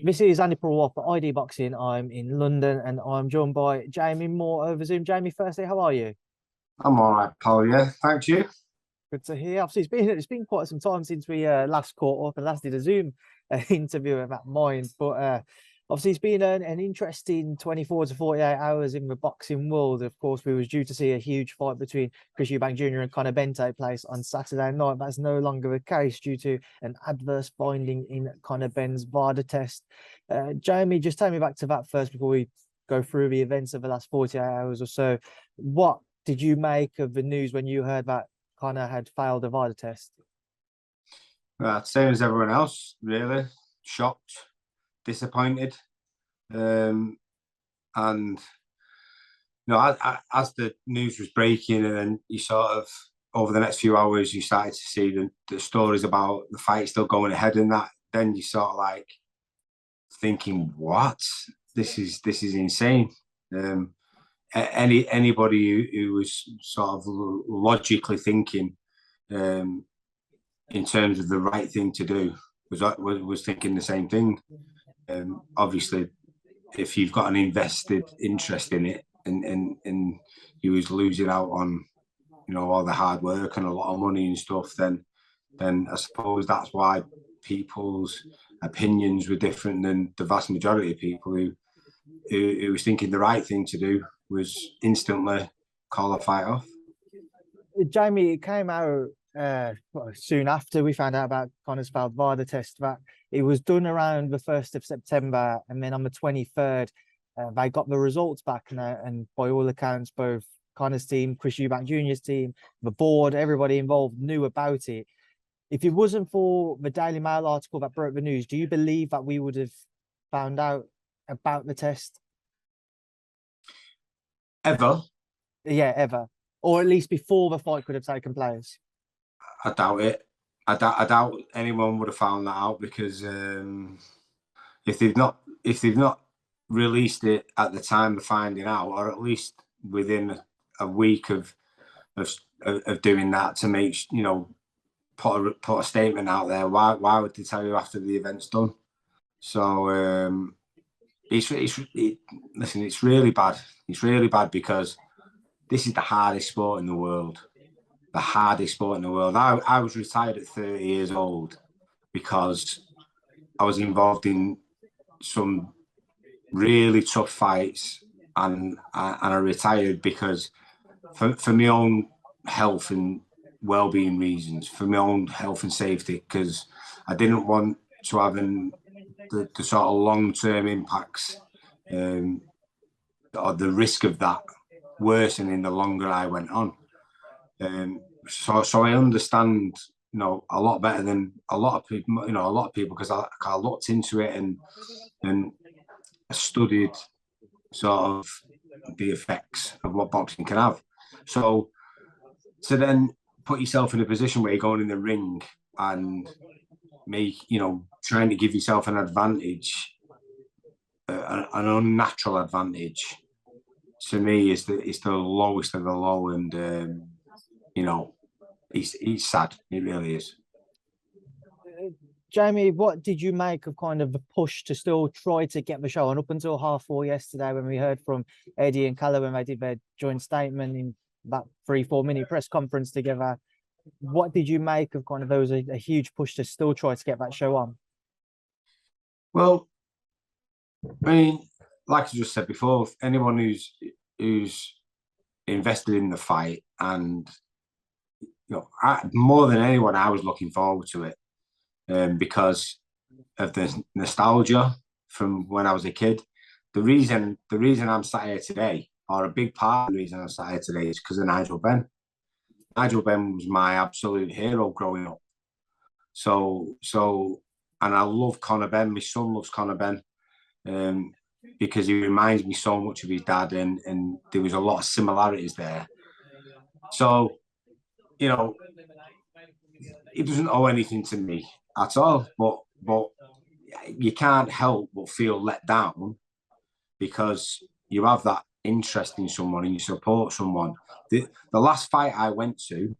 This is Andi Purewal for ID Boxing. I'm in London and I'm joined by Jamie Moore over Zoom. Jamie, firstly, how are you? I'm all right, Paul. Yeah, thanks you. Good to hear. Obviously, it's been quite some time since we last caught up and last did a Zoom interview about mine. But obviously, it's been an interesting 24 to 48 hours in the boxing world. Of course, we was due to see a huge fight between Eubank Jr. and Conor Benn take place on Saturday night. That's no longer the case due to an adverse finding in Conor Benn's VADA test. Jamie, just take me back to that first before we go through the events of the last 48 hours or so. What did you make of the news when you heard that Conor had failed a VADA test? Same as everyone else, really. Shocked, disappointed, and as the news was breaking, and then you sort of over the next few hours, you started to see the stories about the fight still going ahead, and that then you sort of like thinking, what? This is insane. Anybody who was sort of logically thinking in terms of the right thing to do was thinking the same thing. Obviously, if you've got an invested interest in it, and you was losing out on all the hard work and a lot of money and stuff, then I suppose that's why people's opinions were different than the vast majority of people who was thinking the right thing to do was instantly call a fight off. Jamie, it came out soon after we found out about Conor's failed VADA test that it was done around the 1st of September, and then on the 23rd, they got the results back, and by all accounts, both Conor's team, Eubank Jr.'s team, the board, everybody involved knew about it. If it wasn't for the Daily Mail article that broke the news, do you believe that we would have found out about the test? Ever? Yeah, ever. Or at least before the fight could have taken place? I doubt it. I doubt anyone would have found that out, because if they've not released it at the time of finding out, or at least within a week of doing that, to make put a statement out there, why would they tell you after the event's done? So listen, it's really bad. It's really bad, because this is the hardest sport in the world. The hardest sport in the world. I was retired at 30 years old because I was involved in some really tough fights, and I retired because for my own health and well-being reasons, for my own health and safety, because I didn't want to have the sort of long-term impacts or the risk of that worsening the longer I went on. So I understand, a lot better than a lot of people, because I looked into it and studied sort of the effects of what boxing can have. So to then put yourself in a position where you're going in the ring and trying to give yourself an advantage, an unnatural advantage, to me is the lowest of the low, and it's sad. It really is. Jamie, what did you make of kind of the push to still try to get the show on up until 4:30 yesterday, when we heard from Eddie and Callum when they did their joint statement in that 3-4 minute press conference together? What did you make of kind of there was a huge push to still try to get that show on? Well, I mean, like I just said before, anyone who's invested in the fight, and more than anyone, I was looking forward to it, because of the nostalgia from when I was a kid. The reason I'm sat here today, or a big part of the reason I'm sat here today, is because of Nigel Benn. Nigel Benn was my absolute hero growing up. So, and I love Conor Benn. My son loves Conor Benn, because he reminds me so much of his dad, and there was a lot of similarities there. So, he doesn't owe anything to me at all, but you can't help but feel let down, because you have that interest in someone and you support someone. The last fight I went to,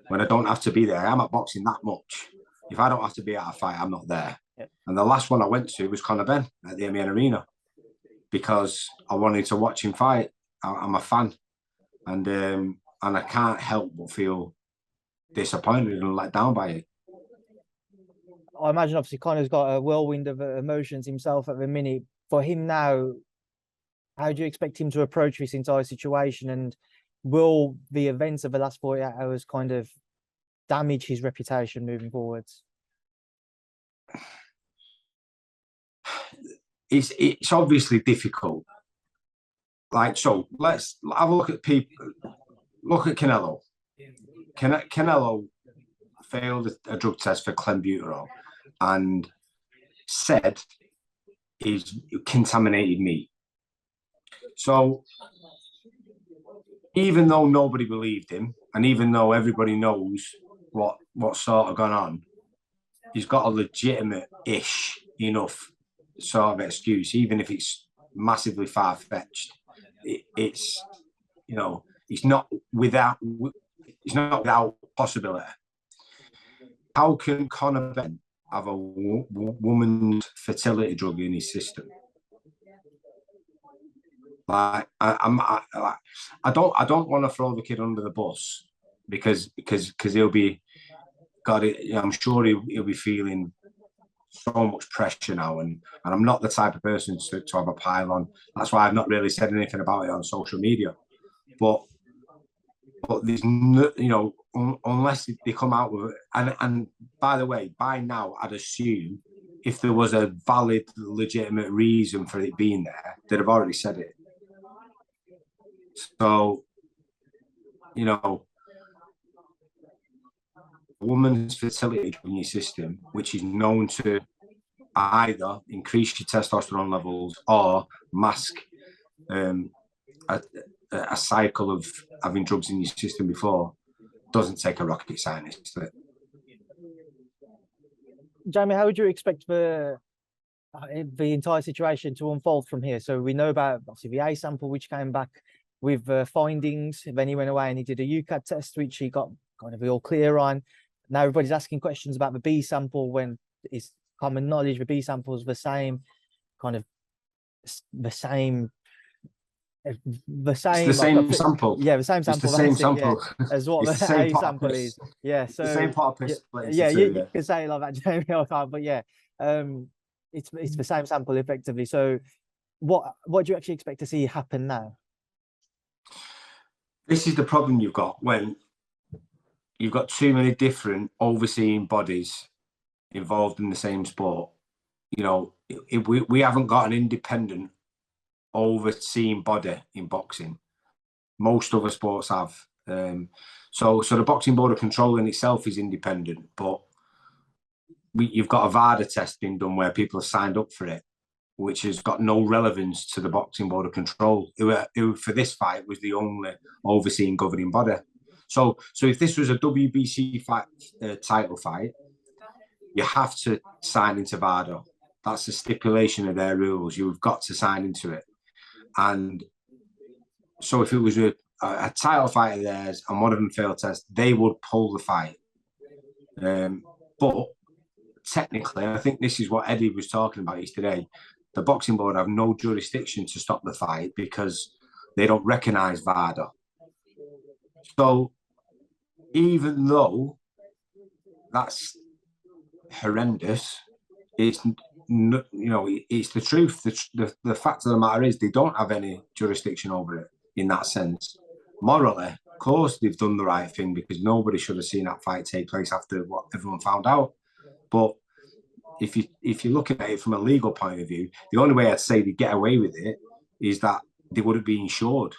when I don't have to be there, I'm at boxing that much. If I don't have to be at a fight, I'm not there. And the last one I went to was Conor Benn at the MEN Arena because I wanted to watch him fight. I'm a fan, and I can't help but feel disappointed and let down by it. I imagine obviously Conor's got a whirlwind of emotions himself at the minute. For him now, how do you expect him to approach this entire situation? And will the events of the last 48 hours kind of damage his reputation moving forwards? It's obviously difficult. Like, so let's have a look at people. Look at Canelo. Canelo failed a drug test for clenbuterol and said he's contaminated meat. So even though nobody believed him, and even though everybody knows what sort of gone on, he's got a legitimate-ish enough sort of excuse, even if it's massively far-fetched. It's, you know, it's not without possibility. How can Conor Benn have a woman's fertility drug in his system? Like, I don't want to throw the kid under the bus because he'll be, God, I'm sure he'll be feeling so much pressure now, and I'm not the type of person to have a pile on. That's why I've not really said anything about it on social media. But there's no, you know, unless they come out with it, and by the way, by now I'd assume if there was a valid, legitimate reason for it being there, they'd have already said it. So, you know, woman's fertility in your system, which is known to either increase your testosterone levels or mask a cycle of having drugs in your system before, doesn't take a rocket scientist to it. Jamie, how would you expect the entire situation to unfold from here? So we know about obviously the A sample, which came back with findings. Then he went away and he did a UCAD test, which he got kind of all clear on. Now everybody's asking questions about the B sample when it's common knowledge the B sample is the same, kind of the same. It's the same sample. Yeah, the same sample. It's the same sample. As what the A sample is. Yeah, so the same pot of piss. Yeah, you can say it like that, Jamie. I can't, but yeah, it's the same sample effectively. So, what do you actually expect to see happen now? This is the problem you've got when you've got too many different overseeing bodies involved in the same sport. You know, we haven't got an independent overseeing body in boxing. Most other sports have. So the Boxing Board of Control in itself is independent, but you've got a VADA test being done where people have signed up for it, which has got no relevance to the Boxing Board of Control, who for this fight was the only overseeing governing body. So if this was a WBC fight, title fight, you have to sign into VADA. That's the stipulation of their rules. You've got to sign into it. And so if it was a title fight of theirs and one of them failed test, they would pull the fight. But technically, I think this is what Eddie was talking about yesterday, the Boxing Board have no jurisdiction to stop the fight because they don't recognise VADA. So even though that's horrendous, it's, you know, it's the truth. The fact of the matter is they don't have any jurisdiction over it in that sense. Morally, of course, they've done the right thing because nobody should have seen that fight take place after what everyone found out. But if you're looking at it from a legal point of view, the only way I'd say they get away with it is that they wouldn't be insured.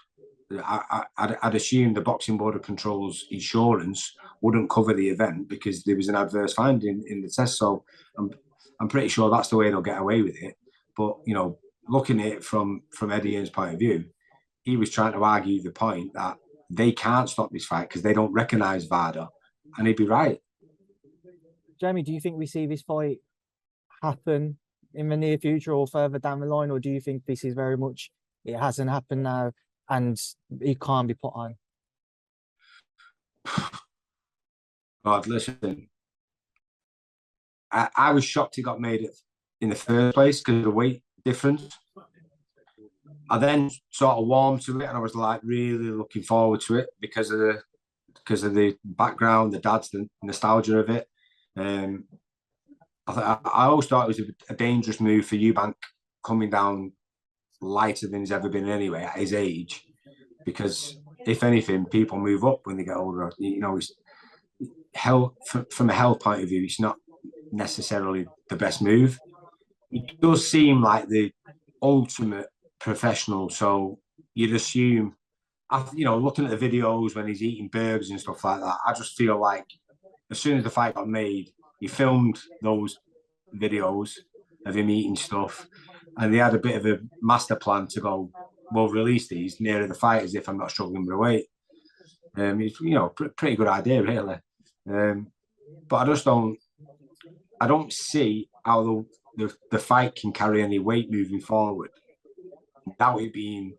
I'd assume the Boxing Board of Control's insurance wouldn't cover the event because there was an adverse finding in the test. So I'm pretty sure that's the way they'll get away with it. But, you know, looking at it from Eddie Hearn's point of view, he was trying to argue the point that they can't stop this fight because they don't recognise VADA, and he'd be right. Jamie, do you think we see this fight happen in the near future or further down the line, or do you think this is very much it hasn't happened now and it can't be put on? God, listen, I was shocked it got made in the first place because of the weight difference. I then sort of warmed to it, and I was like really looking forward to it because of the background, the dads, the nostalgia of it. I always thought it was a dangerous move for Eubank coming down lighter than he's ever been anyway at his age, because if anything, people move up when they get older. You know, it's health from a health point of view, it's not necessarily the best move. It does seem like the ultimate professional, so you'd assume, you know, looking at the videos when he's eating burgers and stuff like that, I just feel like as soon as the fight got made, he filmed those videos of him eating stuff, and they had a bit of a master plan to go, we'll release these nearer the fight as if I'm not struggling with weight. It's, you know, pretty good idea, really. But I don't see how the fight can carry any weight moving forward without it being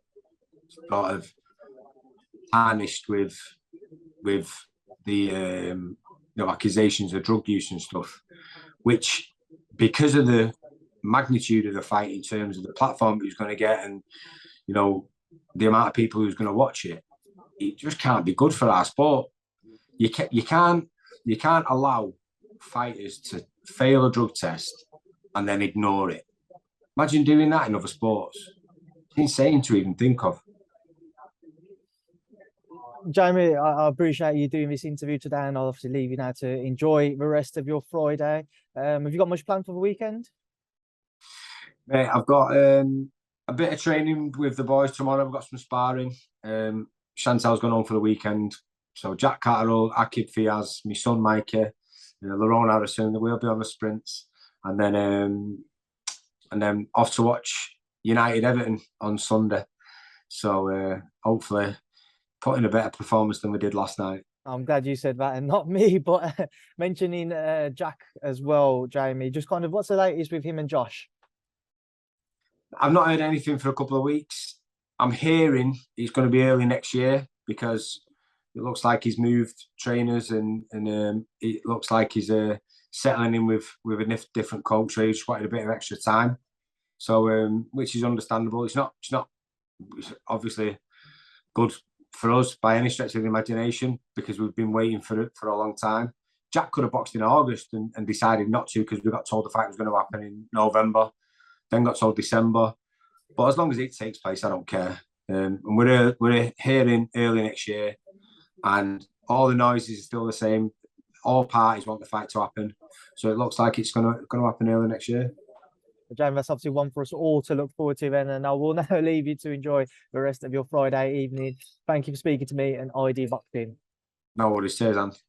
sort of tarnished with the you know, accusations of drug use and stuff, which, because of the magnitude of the fight in terms of the platform it was going to get, and you know, the amount of people who's going to watch it, it just can't be good for our sport. You can't allow fighters to fail a drug test and then ignore it. Imagine doing that in other sports. It's insane to even think of. Jamie, I appreciate you doing this interview today, and I'll obviously leave you now to enjoy the rest of your Friday. Have you got much planned for the weekend? Mate, I've got a bit of training with the boys tomorrow. I've got some sparring. Chantel's gone home for the weekend. So Jack Catterall, Akib Fiaz, my son Micah, Lerone Harrison, we'll be on the sprints. And then off to watch United Everton on Sunday. So hopefully put in a better performance than we did last night. I'm glad you said that and not me, but mentioning Jack as well, Jamie, just kind of what's the latest with him and Josh? I've not heard anything for a couple of weeks. I'm hearing it's going to be early next year because it looks like he's moved trainers and it looks like he's settling in with a different coach. So he just wanted a bit of extra time. So which is understandable. It's obviously good for us by any stretch of the imagination because we've been waiting for it for a long time. Jack could have boxed in August and decided not to because we got told the fight was going to happen in November, then got told December. But as long as it takes place, I don't care. And we're hearing early next year, and all the noises are still the same. All parties want the fight to happen, so it looks like it's going to happen early next year. Jamie, that's obviously one for us all to look forward to, and I will now leave you to enjoy the rest of your Friday evening. Thank you for speaking to me and ID Boxing. No worries, cheers, Andi.